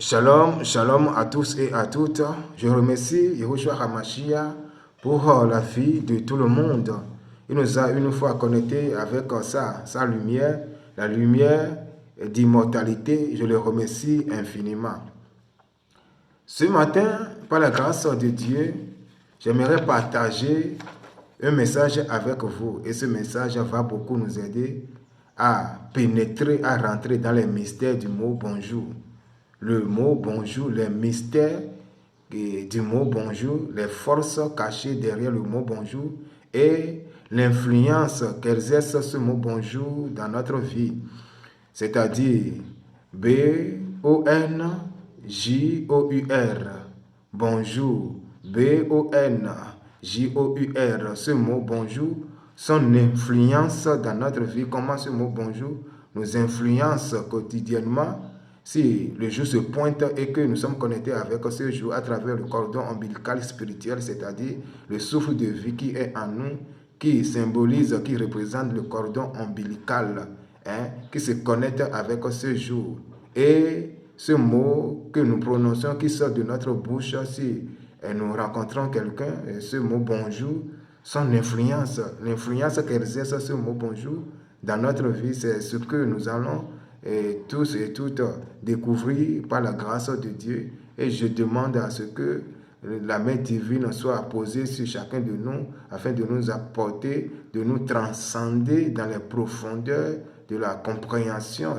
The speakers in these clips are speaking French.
Shalom, shalom à tous et à toutes. Je remercie Yahushua HaMashiach pour la vie de tout le monde. Il nous a une fois connectés avec sa lumière, la lumière d'immortalité. Je le remercie infiniment. Ce matin, par la grâce de Dieu, j'aimerais partager un message avec vous. Et ce message va beaucoup nous aider à pénétrer, à rentrer dans les mystères du mot bonjour. Le mot bonjour, les mystères du mot bonjour, les forces cachées derrière le mot bonjour et l'influence qu'exerce ce mot bonjour dans notre vie. C'est-à-dire B-O-N-J-O-U-R, bonjour, B-O-N-J-O-U-R, ce mot bonjour, son influence dans notre vie, comment ce mot bonjour nous influence quotidiennement. Si le jour se pointe et que nous sommes connectés avec ce jour à travers le cordon ombilical spirituel, c'est-à-dire le souffle de vie qui est en nous, qui symbolise, qui représente le cordon ombilical, qui se connecte avec ce jour. Et ce mot que nous prononçons, qui sort de notre bouche, si nous rencontrons quelqu'un, ce mot bonjour, son influence, l'influence qu'exerce ce mot bonjour dans notre vie, c'est ce que nous allons tous et toutes découvrir par la grâce de Dieu. Et je demande à ce que la main divine soit posée sur chacun de nous afin de nous apporter, de nous transcender dans les profondeurs de la compréhension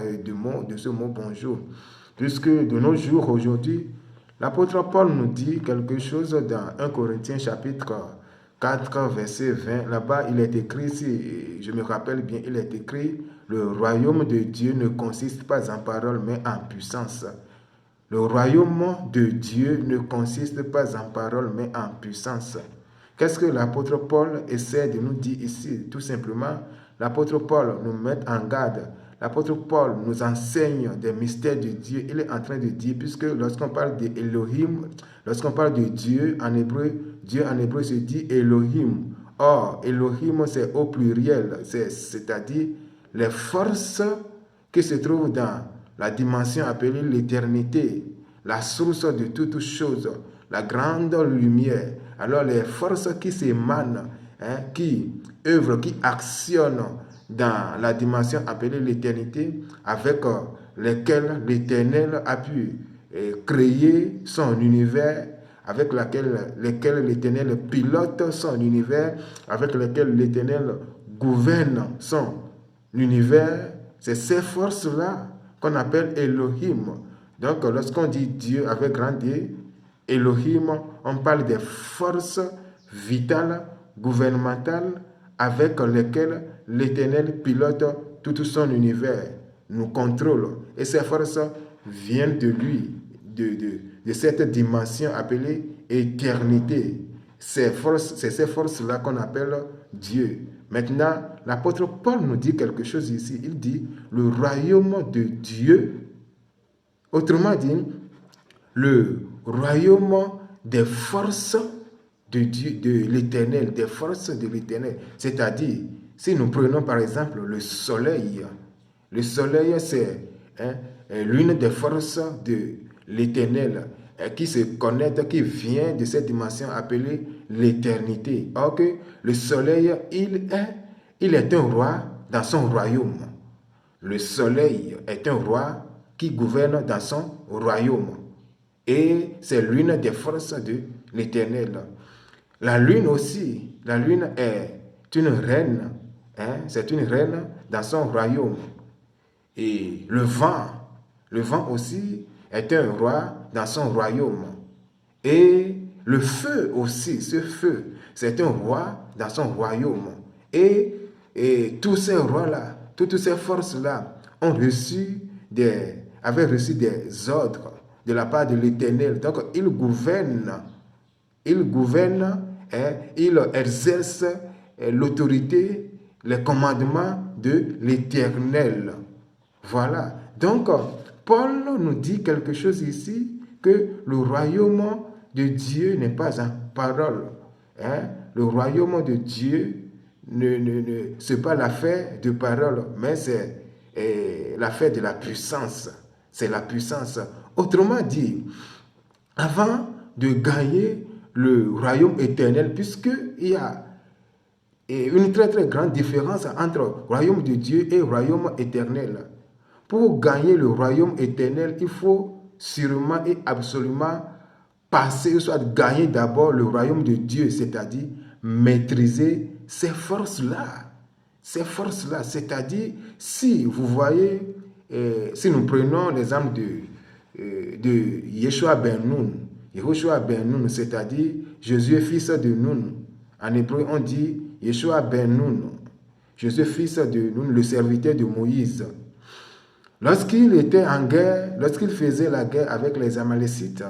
de ce mot bonjour. Puisque de nos jours aujourd'hui, l'apôtre Paul nous dit quelque chose dans 1 Corinthiens chapitre 4, verset 20. Là-bas, il est écrit, si je me rappelle bien, il est écrit, le royaume de Dieu ne consiste pas en parole, mais en puissance. Le royaume de Dieu ne consiste pas en parole, mais en puissance. Qu'est-ce que l'apôtre Paul essaie de nous dire ici? Tout simplement, l'apôtre Paul nous met en garde. L'apôtre Paul nous enseigne des mystères de Dieu. Il est en train de dire, puisque lorsqu'on parle d'Elohim, lorsqu'on parle de Dieu en hébreu se dit Elohim. Or, Elohim, c'est au pluriel, c'est-à-dire les forces qui se trouvent dans la dimension appelée l'éternité, la source de toutes choses, la grande lumière. Alors les forces qui s'émanent, qui œuvrent, qui actionnent dans la dimension appelée l'éternité, avec lesquelles l'Éternel a pu créer son univers, avec lesquelles l'Éternel pilote son univers, avec lesquelles l'Éternel gouverne son univers. C'est ces forces-là qu'on appelle Elohim. Donc, lorsqu'on dit Dieu avec grand D, Elohim, on parle des forces vitales, gouvernementales, avec lesquelles l'Éternel pilote tout son univers, nous contrôle. Et ces forces viennent de lui, de cette dimension appelée éternité. C'est ces forces-là qu'on appelle Dieu. Maintenant, l'apôtre Paul nous dit quelque chose ici. Il dit le royaume de Dieu, autrement dit, le royaume des forces de Dieu, de l'Éternel, des forces de l'Éternel. C'est-à-dire, si nous prenons par exemple le soleil, c'est l'une des forces de l'Éternel qui se connecte, qui vient de cette dimension appelée l'éternité. Or que le soleil, il est un roi dans son royaume. Le soleil est un roi qui gouverne dans son royaume. Et c'est l'une des forces de l'Éternel. La lune aussi, la lune est une reine, c'est une reine dans son royaume. Et le vent aussi est un roi dans son royaume. Et le feu aussi, ce feu, c'est un roi dans son royaume. Et tous ces rois-là, toutes ces forces-là avaient reçu des ordres de la part de l'Éternel. Donc, ils gouvernent, ils exercent l'autorité, les commandements de l'Éternel. Voilà. Donc, Paul nous dit quelque chose ici, que le royaume de Dieu n'est pas en parole. Le royaume de Dieu, c'est pas l'affaire de parole, mais c'est l'affaire de la puissance. c'est la puissance. Autrement dit, avant de gagner le royaume éternel, puisqu'il y a une très très grande différence entre royaume de Dieu et royaume éternel. Pour gagner le royaume éternel, il faut sûrement et absolument passer, soit gagner d'abord le royaume de Dieu, c'est-à-dire maîtriser ces forces-là. Ces forces-là, c'est-à-dire, si vous voyez, si nous prenons l'exemple de Yeshua ben Nun, Yehoshua ben Nun, c'est-à-dire Jésus fils de Nun. En hébreu, on dit Yeshua ben Nun, Jésus fils de Nun, le serviteur de Moïse. Lorsqu'il était en guerre, lorsqu'il faisait la guerre avec les Amalécites,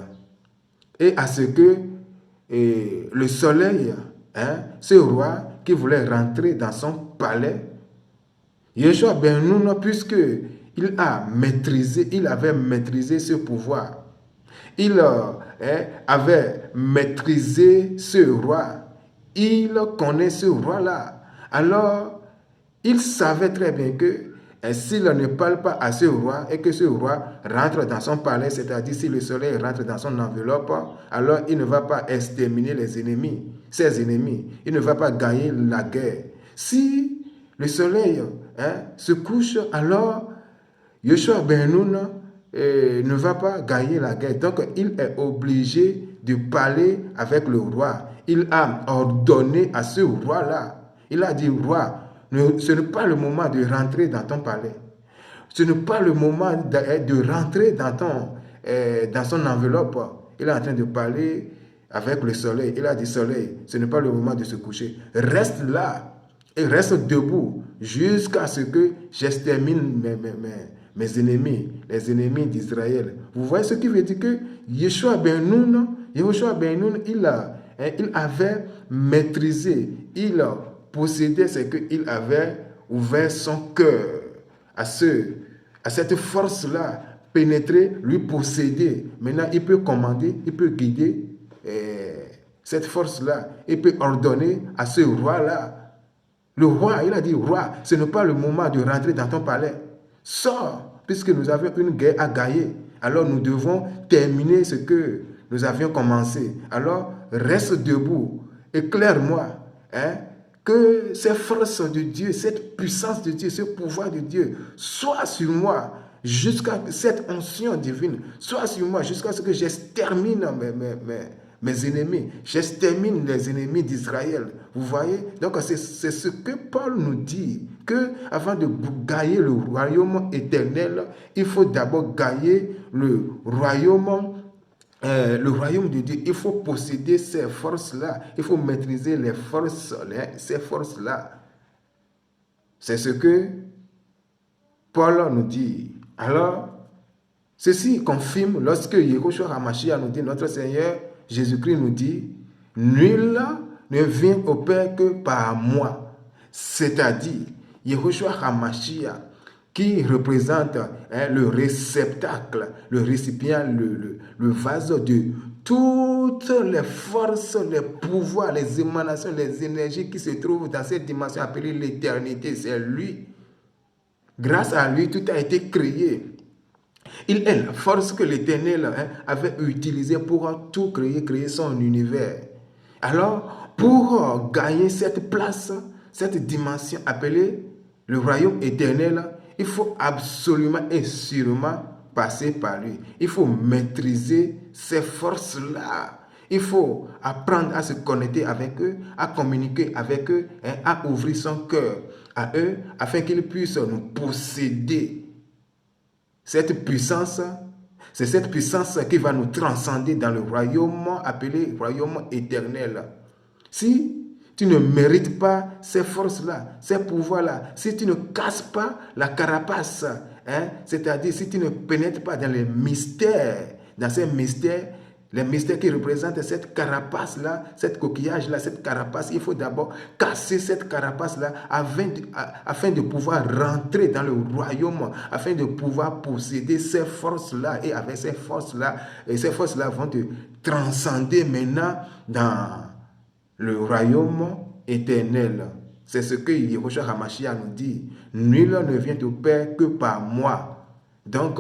et à ce que le soleil, ce roi qui voulait rentrer dans son palais, Yeshua ben Nun, puisque il avait maîtrisé ce pouvoir, il avait maîtrisé ce roi, il connaît ce roi-là, alors il savait très bien que s'il ne parle pas à ce roi et que ce roi rentre dans son palais, c'est-à-dire si le soleil rentre dans son enveloppe, alors il ne va pas exterminer les ennemis, ses ennemis. Il ne va pas gagner la guerre. Si le soleil se couche, alors Yeshua ben Nun ne va pas gagner la guerre. Donc il est obligé de parler avec le roi. Il a ordonné à ce roi-là. Il a dit, roi, ce n'est pas le moment de rentrer dans ton palais. Ce n'est pas le moment de rentrer dans son enveloppe. Il est en train de parler avec le soleil. Il a dit, soleil, ce n'est pas le moment de se coucher. Reste là et reste debout jusqu'à ce que j'extermine mes ennemis, les ennemis d'Israël. Vous voyez ce qui veut dire que Yeshua ben Nun, il avait maîtrisé, il possédait, c'est qu'il avait ouvert son cœur à cette force-là, pénétrer, lui posséder. Maintenant, il peut commander, il peut guider cette force-là, il peut ordonner à ce roi-là. Le roi, il a dit, roi, ce n'est pas le moment de rentrer dans ton palais. Sors, puisque nous avons une guerre à gagner. Alors nous devons terminer ce que nous avions commencé. Alors, reste debout, éclaire-moi, que ces forces de Dieu, cette puissance de Dieu, ce pouvoir de Dieu soit sur moi jusqu'à cette onction divine, soit sur moi jusqu'à ce que j'extermine mes ennemis, j'extermine les ennemis d'Israël. Vous voyez? Donc c'est ce que Paul nous dit, que avant de gagner le royaume éternel, il faut d'abord gagner le royaume de Dieu. Il faut posséder ces forces-là, il faut maîtriser les forces, ces forces-là. C'est ce que Paul nous dit. Alors, ceci confirme lorsque Yehoshua HaMashiach nous dit, notre Seigneur Jésus-Christ nous dit, nul ne vient au Père que par moi. C'est-à-dire, Yehoshua HaMashiach, qui représente le réceptacle, le récipient, le vase de toutes les forces, les pouvoirs, les émanations, les énergies qui se trouvent dans cette dimension appelée l'éternité. C'est lui. Grâce à lui, tout a été créé. Il est la force que l'Éternel avait utilisée pour tout créer son univers. Alors, pour gagner cette place, cette dimension appelée le royaume éternel, il faut absolument et sûrement passer par lui. Il faut maîtriser ces forces-là. Il faut apprendre à se connecter avec eux, à communiquer avec eux, à ouvrir son cœur à eux, afin qu'ils puissent nous posséder. Cette puissance, c'est cette puissance qui va nous transcender dans le royaume appelé royaume éternel. Si tu ne mérites pas ces forces-là, ces pouvoirs-là, si tu ne casses pas la carapace, c'est-à-dire si tu ne pénètres pas dans les mystères, dans ces mystères, les mystères qui représentent cette carapace-là, cette coquillage-là, cette carapace, il faut d'abord casser cette carapace-là afin de pouvoir rentrer dans le royaume, afin de pouvoir posséder ces forces-là. Et avec ces forces-là, vont te transcender maintenant dans le royaume éternel. C'est ce que Yehoshua HaMashiach nous dit. Nul ne vient au Père que par moi. Donc,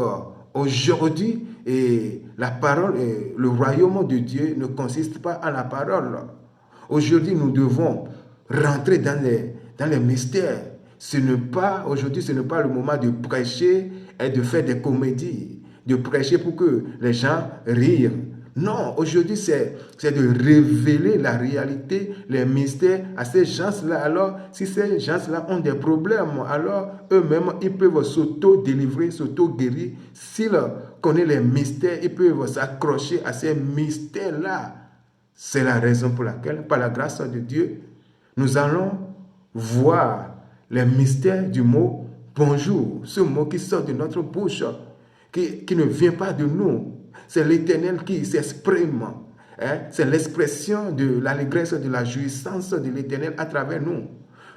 aujourd'hui, la parole, le royaume de Dieu ne consiste pas en la parole. Aujourd'hui, nous devons rentrer dans les mystères. Aujourd'hui, ce n'est pas le moment de prêcher et de faire des comédies, de prêcher pour que les gens rient. Non, aujourd'hui, c'est de révéler la réalité, les mystères à ces gens-là. Alors, si ces gens-là ont des problèmes, alors eux-mêmes, ils peuvent s'auto-délivrer, s'auto-guérir. S'ils connaissent les mystères, ils peuvent s'accrocher à ces mystères-là. C'est la raison pour laquelle, par la grâce de Dieu, nous allons voir les mystères du mot bonjour. Ce mot qui sort de notre bouche, qui ne vient pas de nous. C'est l'Éternel qui s'exprime. C'est l'expression de l'allégresse, de la jouissance de l'Éternel à travers nous.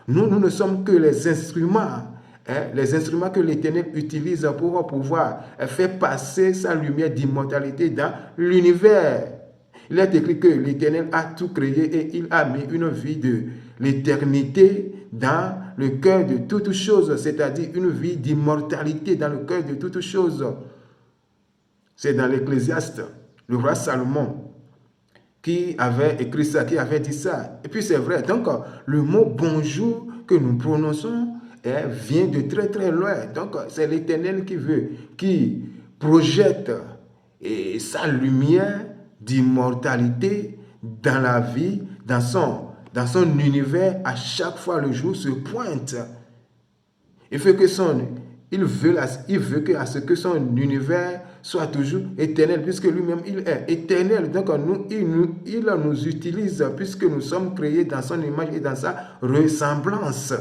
Nous ne sommes que les instruments que l'Éternel utilise pour pouvoir faire passer sa lumière d'immortalité dans l'univers. Il est écrit que l'Éternel a tout créé et il a mis une vie de l'éternité dans le cœur de toutes choses, c'est-à-dire une vie d'immortalité dans le cœur de toutes choses. C'est dans l'Ecclésiaste, le roi Salomon, qui avait écrit ça, qui avait dit ça. Et puis c'est vrai, donc le mot bonjour que nous prononçons vient de très très loin. Donc c'est l'Éternel qui projette sa lumière d'immortalité dans la vie, dans son univers. À chaque fois le jour se pointe. Il veut que son univers soit toujours éternel, puisque lui-même il est éternel. Donc il nous utilise puisque nous sommes créés dans son image et dans sa ressemblance.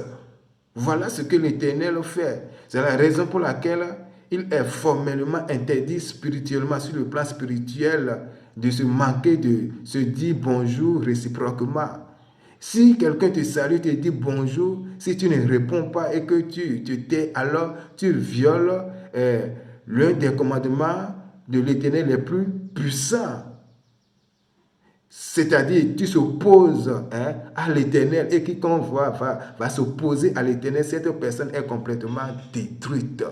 Voilà ce que l'Éternel fait. C'est la raison pour laquelle il est formellement interdit spirituellement, sur le plan spirituel, de se manquer de se dire bonjour réciproquement. Si quelqu'un te salue, te dit bonjour, si tu ne réponds pas et que tu te tais, alors tu violes l'un des commandements de l'Éternel les plus puissants. C'est-à-dire, tu s'opposes à l'Éternel et quiconque va s'opposer à l'Éternel, cette personne est complètement détruite.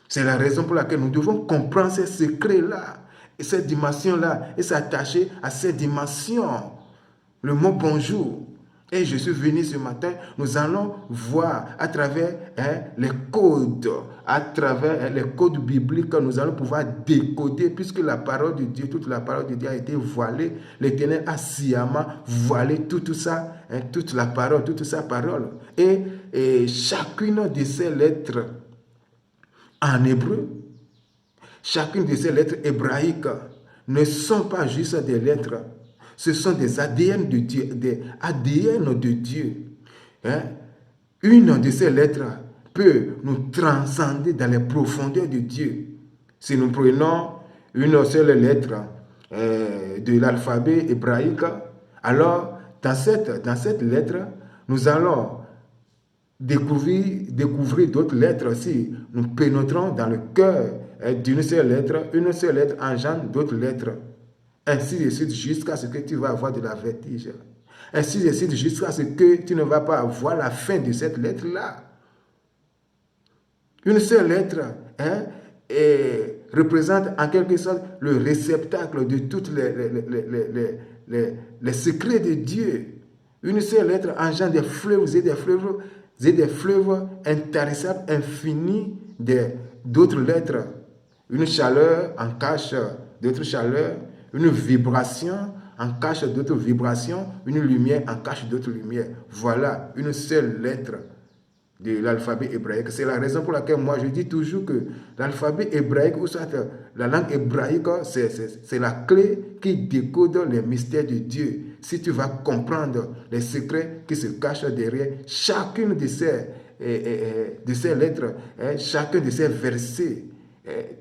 C'est la raison pour laquelle nous devons comprendre ces secrets-là et cette dimension-là et s'attacher à cette dimension. Le mot bonjour. Et je suis venu ce matin, nous allons voir à travers les codes, à travers les codes bibliques, nous allons pouvoir décoder, puisque la parole de Dieu, toute la parole de Dieu a été voilée. L'Éternel a sciemment voilé tout ça, toute la parole, toute sa parole. Et chacune de ces lettres en hébreu, chacune de ces lettres hébraïques ne sont pas juste des lettres. Ce sont des ADN de Dieu, des ADN de Dieu. Une de ces lettres peut nous transcender dans les profondeurs de Dieu. Si nous prenons une seule lettre de l'alphabet hébraïque, alors dans cette lettre, nous allons découvrir d'autres lettres. Si nous pénétrons dans le cœur d'une seule lettre, une seule lettre engendre d'autres lettres. Ainsi de suite jusqu'à ce que tu vas avoir de la vertige. Ainsi de suite jusqu'à ce que tu ne vas pas avoir la fin de cette lettre-là. Une seule lettre représente en quelque sorte le réceptacle de tous les secrets de Dieu. Une seule lettre engendre des fleuves et des fleuves intarissables, infinis d'autres lettres. Une chaleur en cache d'autres chaleurs. Une vibration en cache d'autres vibrations, une lumière en cache d'autres lumières. Voilà une seule lettre de l'alphabet hébraïque. C'est la raison pour laquelle moi je dis toujours que l'alphabet hébraïque, ou soit la langue hébraïque, c'est la clé qui décode les mystères de Dieu. Si tu vas comprendre les secrets qui se cachent derrière chacune de ces lettres, chacun de ces versets,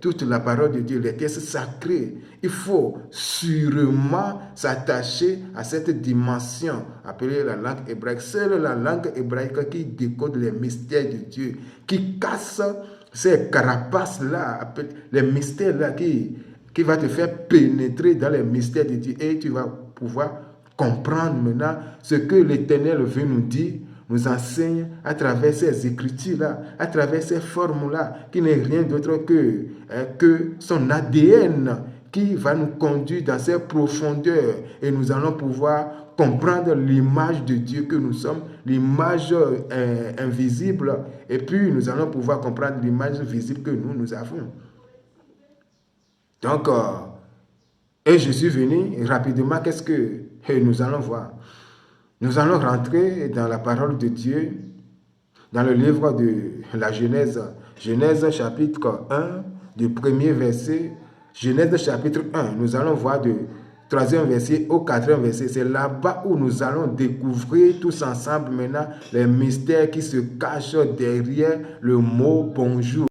toute la parole de Dieu, les textes sacrés, il faut sûrement s'attacher à cette dimension appelée la langue hébraïque. C'est la langue hébraïque qui décode les mystères de Dieu, qui casse ces carapaces-là, les mystères-là, qui va te faire pénétrer dans les mystères de Dieu, et tu vas pouvoir comprendre maintenant ce que l'Éternel veut nous dire nous enseigne à travers ces écritures-là, à travers ces formes-là, qui n'est rien d'autre que son ADN qui va nous conduire dans ces profondeurs et nous allons pouvoir comprendre l'image de Dieu que nous sommes, l'image invisible, et puis nous allons pouvoir comprendre l'image visible que nous avons. Donc, et je suis venu rapidement, qu'est-ce que nous allons voir? Nous allons rentrer dans la parole de Dieu, dans le livre de la Genèse, Genèse chapitre 1, du premier verset, Genèse chapitre 1, nous allons voir du 3e verset au 4e verset. C'est là-bas où nous allons découvrir tous ensemble maintenant les mystères qui se cachent derrière le mot bonjour.